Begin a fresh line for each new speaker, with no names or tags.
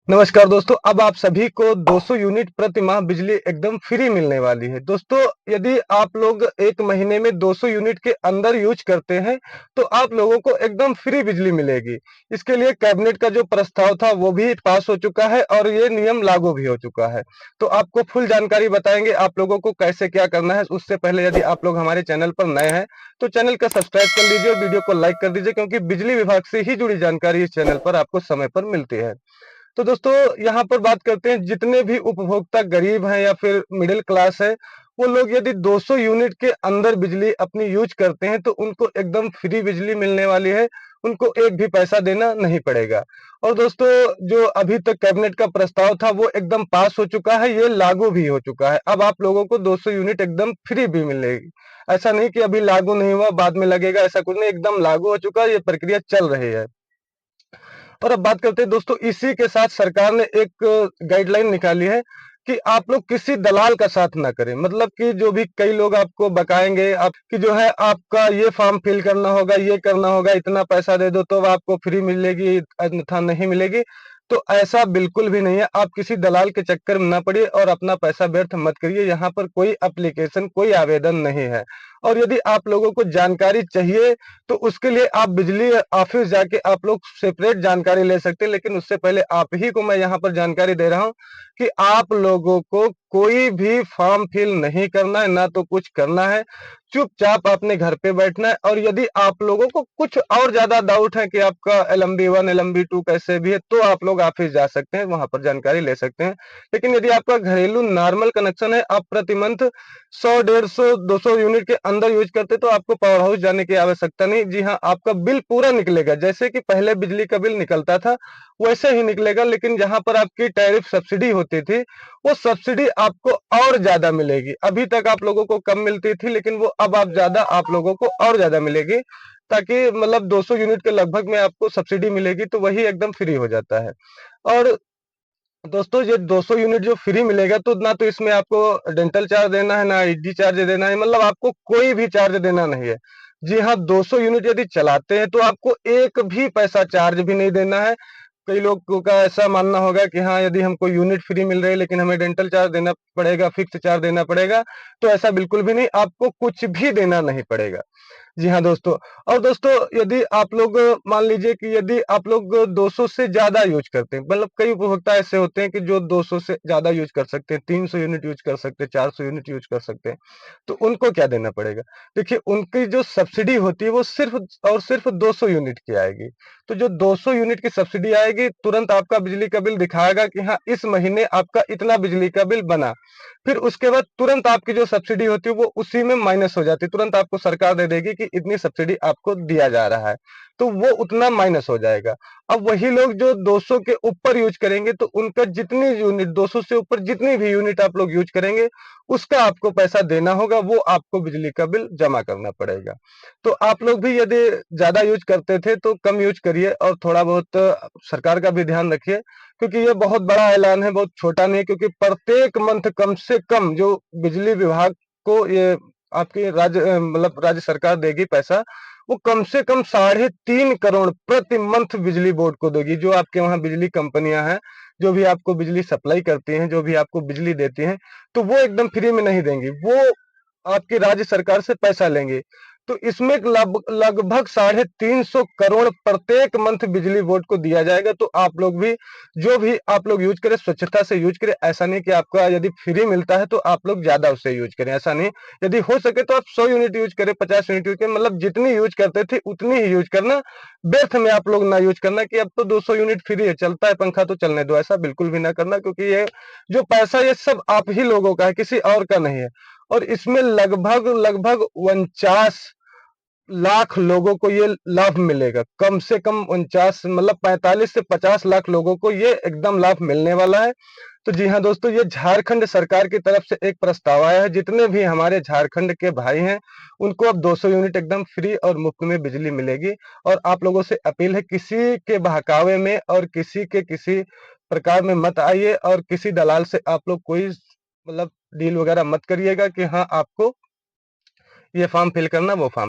नमस्कार दोस्तों, अब आप सभी को 200 यूनिट प्रति माह बिजली एकदम फ्री मिलने वाली है। दोस्तों, यदि आप लोग 1 महीने में 200 यूनिट के अंदर यूज़ करते हैं, तो आप लोगों को एकदम फ्री बिजली मिलेगी। इसके लिए कैबिनेट का जो प्रस्ताव था, वो भी पास हो चुका है और ये नियम लागू भी हो चुका है। तो आपको फुल जानकारी बताएँगे, आप लोगों को कैसे क्या करना है। उससे पहले यदि आप लोग हमारे चैनल पर नए हैं, तो चैनल को सब्सक्राइब कर लीजिए और वीडियो को लाइक कर दीजिए क्योंकि बिजली विभाग से ही जुड़ी जानकारी इस चैनल पर आपको समय पर मिलती है। तो दोस्तों यहाँ पर बात करते हैं जितने भी उपभोक्ता गरीब हैं या फिर मिडिल क्लास है, वो लोग यदि 200 यूनिट के अंदर बिजली अपनी यूज करते हैं तो उनको एकदम फ्री बिजली मिलने वाली है। उनको एक भी पैसा देना नहीं पड़ेगा। और दोस्तों, जो अभी तक कैबिनेट का प्रस्ताव था वो एकदम पास हो चुका है, ये लागू भी हो चुका है। अब आप लोगों को 200 यूनिट एकदम फ्री भी मिलेगी। ऐसा नहीं कि अभी लागू नहीं हुआ बाद में लगेगा, ऐसा कुछ नहीं, एकदम लागू हो चुका है, ये प्रक्रिया चल रही है। और अब बात करते हैं दोस्तों, इसी के साथ सरकार ने एक गाइडलाइन निकाली है कि आप लोग किसी दलाल का साथ ना करें। मतलब कि जो भी कई लोग आपको बकाएंगे आप कि जो है आपका ये फॉर्म फिल करना होगा, ये करना होगा, इतना पैसा दे दो तो आपको फ्री मिलेगी, अन्यथा नहीं मिलेगी। तो ऐसा बिल्कुल भी नहीं है। आप किसी दलाल के चक्कर में ना पड़िए और अपना पैसा व्यर्थ मत करिए। यहाँ पर कोई एप्लीकेशन, कोई आवेदन नहीं है। और यदि आप लोगों को जानकारी चाहिए तो उसके लिए आप बिजली ऑफिस जाके आप लोग सेपरेट जानकारी ले सकते हैं। लेकिन उससे पहले आप ही को मैं यहाँ पर जानकारी दे रहा हूँ कि आप लोगों को कोई भी फॉर्म फिल नहीं करना है, ना तो कुछ करना है। चुपचाप अपने घर पे बैठना है। और यदि आप लोगों को कुछ और ज्यादा डाउट है कि आपका LMB1 LMB2 कैसे भी है, तो आप लोग ऑफिस जा सकते हैं, वहां पर जानकारी ले सकते हैं। लेकिन यदि आपका घरेलू नॉर्मल कनेक्शन है, आप प्रति मंथ 100 150 200 यूनिट के अंदर यूज करते, तो आपको पावर हाउस जाने की आवश्यकता नहीं। जी हाँ, आपका बिल पूरा निकलेगा, जैसे कि पहले बिजली का बिल निकलता था वैसे ही निकलेगा। लेकिन जहां पर आपकी टैरिफ सब्सिडी होती थी, वो सब्सिडी आपको और ज्यादा मिलेगी। अभी तक आप लोगों को कम मिलती थी, लेकिन वो अब आप ज्यादा, आप लोगों को और ज्यादा मिलेगी। ताकि मतलब 200 यूनिट के लगभग में आपको सब्सिडी मिलेगी, तो वही एकदम फ्री हो जाता है। और दोस्तों, ये 200 यूनिट जो फ्री मिलेगा, तो ना तो इसमें आपको डेंटल चार्ज देना है, ना आईडी चार्ज देना है, मतलब आपको कोई भी चार्ज देना नहीं है। जी हाँ, 200 यूनिट यदि चलाते हैं तो आपको एक भी पैसा चार्ज भी नहीं देना है। कई लोगों का ऐसा मानना होगा कि हाँ, यदि हमको यूनिट फ्री मिल रही है लेकिन हमें डेंटल चार्ज देना पड़ेगा, फिक्स चार्ज देना पड़ेगा। तो ऐसा बिल्कुल भी नहीं, आपको कुछ भी देना नहीं पड़ेगा। जी हाँ दोस्तों। और दोस्तों, यदि आप लोग मान लीजिए कि यदि आप लोग 200 से ज़्यादा यूज़ करते हैं, मतलब कई उपभोक्ता ऐसे होते हैं कि जो 200 से ज़्यादा यूज़ कर सकते हैं, 300 यूनिट यूज़ कर सकते हैं, 400 यूनिट यूज़ कर सकते हैं, तो उनको क्या देना पड़ेगा? देखिए, उनकी जो सब्सिडी होती है वो सिर्फ़ और सिर्फ़ 200 यूनिट की आएगी। तो जो 200 यूनिट की सब्सिडी आएगी, तुरंत आपका बिजली का बिल दिखाएगा कि हाँ, इस महीने आपका इतना बिजली का बिल बना। फिर उसके बाद तुरंत आपकी जो सब्सिडी होती है वो उसी में माइनस हो जाती है। तुरंत आपको सरकार दे देगी कि इतनी सब्सिडी आपको दिया जा रहा है, तो वो उतना माइनस हो जाएगा। अब वही लोग जो 200 के ऊपर यूज करेंगे, तो उनका जितनी यूनिट 200 से ऊपर जितनी भी यूनिट आप लोग यूज करेंगे, उसका आपको पैसा देना होगा, वो आपको बिजली का बिल जमा करना पड़ेगा। तो आप लोग भी यदि ज्यादा यूज करते थे तो कम यूज करिए और थोड़ा बहुत सरकार का भी ध्यान रखिए। क्योंकि ये बहुत बड़ा ऐलान है, बहुत छोटा नहीं है। क्योंकि प्रत्येक मंथ कम से कम जो बिजली विभाग को ये आपकी मतलब राज्य सरकार देगी पैसा, वो कम से कम 3.5 करोड़ प्रति मंथ बिजली बोर्ड को देगी। जो आपके वहां बिजली कंपनियां हैं, जो भी आपको बिजली सप्लाई करती हैं, जो भी आपको बिजली देती हैं, तो वो एकदम फ्री में नहीं देंगी, वो आपकी राज्य सरकार से पैसा लेंगे। तो इसमें लगभग 350 करोड़ प्रत्येक मंथ बिजली बोर्ड को दिया जाएगा। तो आप लोग भी, जो भी आप लोग यूज करें, स्वच्छता से यूज करें। ऐसा नहीं कि आपका यदि फ्री मिलता है तो आप लोग ज्यादा उससे यूज करें, ऐसा नहीं। यदि हो सके तो आप 100 यूनिट यूज करें, 50 यूनिट यूज करें, मतलब जितनी यूज करते थे उतनी ही यूज करना। व्यर्थ में आप लोग ना यूज करना कि अब तो 200 यूनिट फ्री है, चलता है पंखा तो चलने दो, ऐसा बिल्कुल भी ना करना। क्योंकि ये जो पैसा, ये सब आप ही लोगों का है, किसी और का नहीं है। और इसमें लगभग लगभग 49 लाख लोगों को ये लाभ मिलेगा। कम से कम 49, मतलब 45 से 50 लाख लोगों को ये एकदम लाभ मिलने वाला है। तो जी हाँ दोस्तों, ये झारखंड सरकार की तरफ से एक प्रस्ताव आया है। जितने भी हमारे झारखंड के भाई हैं, उनको अब 200 यूनिट एकदम फ्री और मुफ्त में बिजली मिलेगी। और आप लोगों से अपील है, किसी के बहकावे में और किसी प्रकार में मत आइए और किसी दलाल से आप लोग कोई मतलब डील वगैरह मत करिएगा कि हाँ, आपको ये फॉर्म फिल करना, वो फॉर्म